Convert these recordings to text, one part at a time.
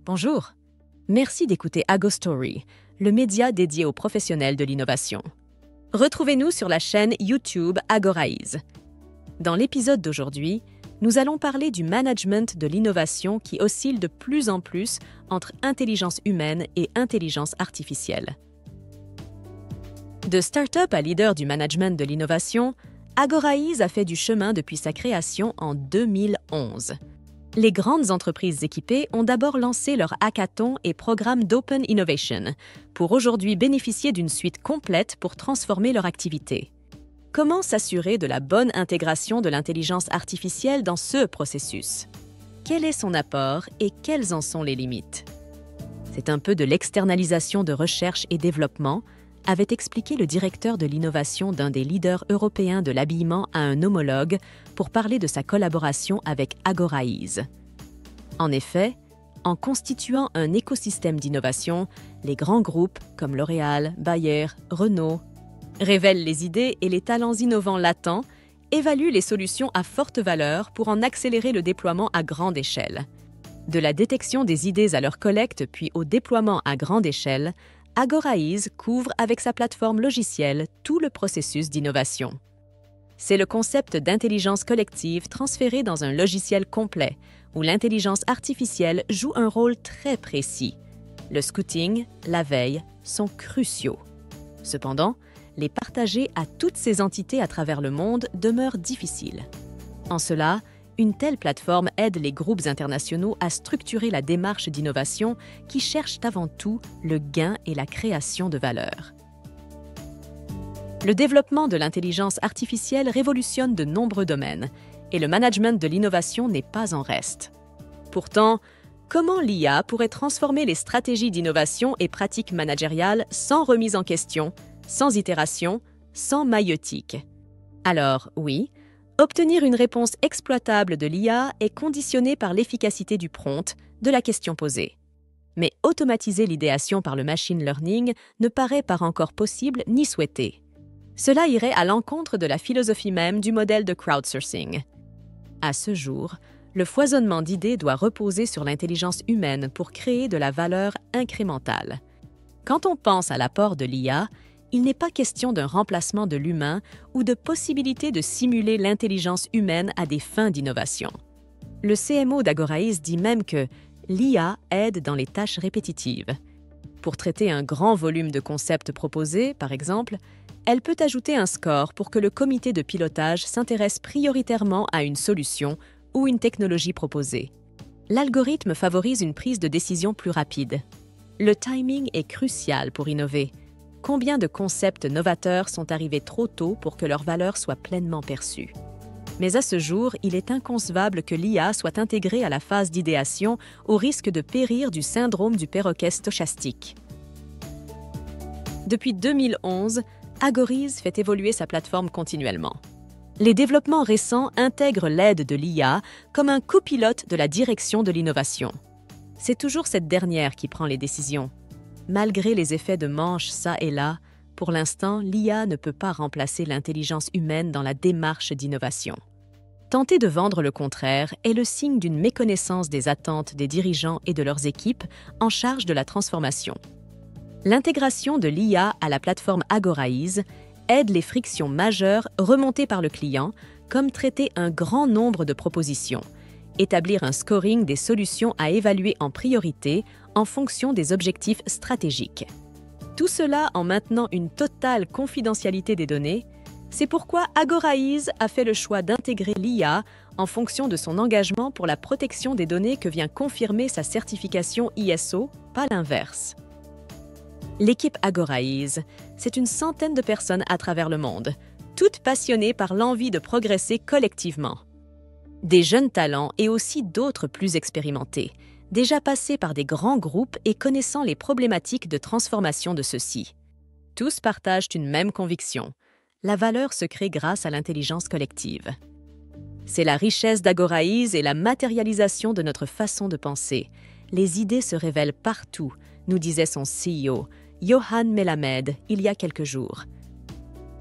Bonjour. Merci d'écouter AgoStory, le média dédié aux professionnels de l'innovation. Retrouvez-nous sur la chaîne YouTube Agoraïse. Dans l'épisode d'aujourd'hui, nous allons parler du management de l'innovation qui oscille de plus en plus entre intelligence humaine et intelligence artificielle. De start-up à leader du management de l'innovation, Agoraïse a fait du chemin depuis sa création en 2011. Les grandes entreprises équipées ont d'abord lancé leur hackathon et programme d'Open Innovation pour aujourd'hui bénéficier d'une suite complète pour transformer leur activité. Comment s'assurer de la bonne intégration de l'intelligence artificielle dans ce processus? Quel est son apport et quelles en sont les limites? C'est un peu de l'externalisation de recherche et développement, avait expliqué le directeur de l'innovation d'un des leaders européens de l'habillement à un homologue pour parler de sa collaboration avec Agoraïse. En effet, en constituant un écosystème d'innovation, les grands groupes comme L'Oréal, Bayer, Renault révèlent les idées et les talents innovants latents, évaluent les solutions à forte valeur pour en accélérer le déploiement à grande échelle. De la détection des idées à leur collecte puis au déploiement à grande échelle, Agoraïse couvre avec sa plateforme logicielle tout le processus d'innovation. C'est le concept d'intelligence collective transféré dans un logiciel complet, où l'intelligence artificielle joue un rôle très précis. Le scouting, la veille, sont cruciaux. Cependant, les partager à toutes ces entités à travers le monde demeure difficile. En cela, une telle plateforme aide les groupes internationaux à structurer la démarche d'innovation qui cherche avant tout le gain et la création de valeur. Le développement de l'intelligence artificielle révolutionne de nombreux domaines et le management de l'innovation n'est pas en reste. Pourtant, comment l'IA pourrait transformer les stratégies d'innovation et pratiques managériales sans remise en question, sans itération, sans maïeutique? Alors, oui, obtenir une réponse exploitable de l'IA est conditionné par l'efficacité du prompt, de la question posée. Mais automatiser l'idéation par le machine learning ne paraît pas encore possible ni souhaité. Cela irait à l'encontre de la philosophie même du modèle de crowdsourcing. À ce jour, le foisonnement d'idées doit reposer sur l'intelligence humaine pour créer de la valeur incrémentale. Quand on pense à l'apport de l'IA, il n'est pas question d'un remplacement de l'humain ou de possibilité de simuler l'intelligence humaine à des fins d'innovation. Le CMO d'Agoraïse dit même que l'IA aide dans les tâches répétitives. Pour traiter un grand volume de concepts proposés, par exemple, elle peut ajouter un score pour que le comité de pilotage s'intéresse prioritairement à une solution ou une technologie proposée. L'algorithme favorise une prise de décision plus rapide. Le timing est crucial pour innover. Combien de concepts novateurs sont arrivés trop tôt pour que leur valeur soit pleinement perçue? Mais à ce jour, il est inconcevable que l'IA soit intégrée à la phase d'idéation au risque de périr du syndrome du perroquet stochastique. Depuis 2011, Agoraïse fait évoluer sa plateforme continuellement. Les développements récents intègrent l'aide de l'IA comme un copilote de la direction de l'innovation. C'est toujours cette dernière qui prend les décisions. Malgré les effets de manche ça et là, pour l'instant, l'IA ne peut pas remplacer l'intelligence humaine dans la démarche d'innovation. Tenter de vendre le contraire est le signe d'une méconnaissance des attentes des dirigeants et de leurs équipes en charge de la transformation. L'intégration de l'IA à la plateforme Agoraïse aide les frictions majeures remontées par le client, comme traiter un grand nombre de propositions, établir un scoring des solutions à évaluer en priorité en fonction des objectifs stratégiques. Tout cela en maintenant une totale confidentialité des données. C'est pourquoi Agoraïse a fait le choix d'intégrer l'IA en fonction de son engagement pour la protection des données que vient confirmer sa certification ISO, pas l'inverse. L'équipe Agoraïse, c'est une centaine de personnes à travers le monde, toutes passionnées par l'envie de progresser collectivement. Des jeunes talents et aussi d'autres plus expérimentés, déjà passés par des grands groupes et connaissant les problématiques de transformation de ceux-ci. Tous partagent une même conviction. La valeur se crée grâce à l'intelligence collective. C'est la richesse d'Agoraïse et la matérialisation de notre façon de penser. Les idées se révèlent partout, nous disait son CEO, Yohann Melamed, il y a quelques jours.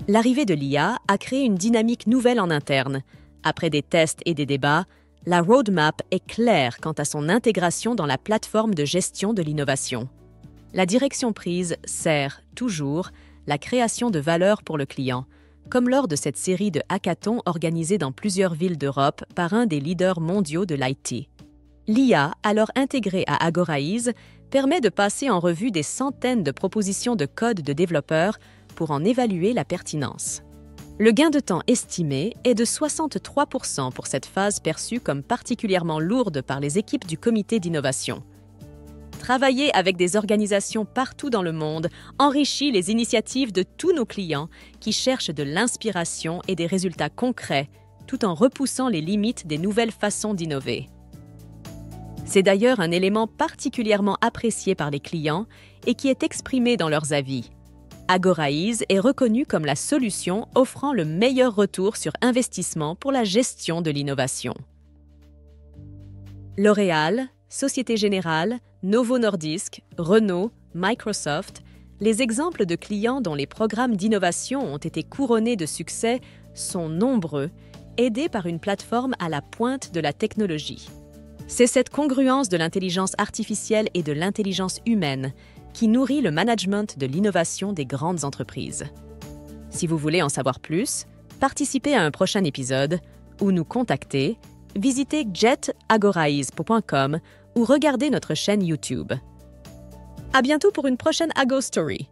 L'arrivée de l'IA a créé une dynamique nouvelle en interne. Après des tests et des débats, La roadmap est claire quant à son intégration dans la plateforme de gestion de l'innovation. La direction prise sert toujours la création de valeur pour le client, comme lors de cette série de hackathons organisés dans plusieurs villes d'Europe par un des leaders mondiaux de l'IT. L'IA, alors intégrée à Agoraiz, permet de passer en revue des centaines de propositions de code de développeurs pour en évaluer la pertinence. Le gain de temps estimé est de 63% pour cette phase perçue comme particulièrement lourde par les équipes du comité d'innovation. Travailler avec des organisations partout dans le monde enrichit les initiatives de tous nos clients qui cherchent de l'inspiration et des résultats concrets, tout en repoussant les limites des nouvelles façons d'innover. C'est d'ailleurs un élément particulièrement apprécié par les clients et qui est exprimé dans leurs avis. Agoraiz est reconnu comme la solution offrant le meilleur retour sur investissement pour la gestion de l'innovation. L'Oréal, Société Générale, Novo Nordisk, Renault, Microsoft, les exemples de clients dont les programmes d'innovation ont été couronnés de succès sont nombreux, aidés par une plateforme à la pointe de la technologie. C'est cette congruence de l'intelligence artificielle et de l'intelligence humaine qui nourrit le management de l'innovation des grandes entreprises. Si vous voulez en savoir plus, participez à un prochain épisode ou nous contacter, visitez jetagoraiz.com ou regardez notre chaîne YouTube. À bientôt pour une prochaine Ago Story.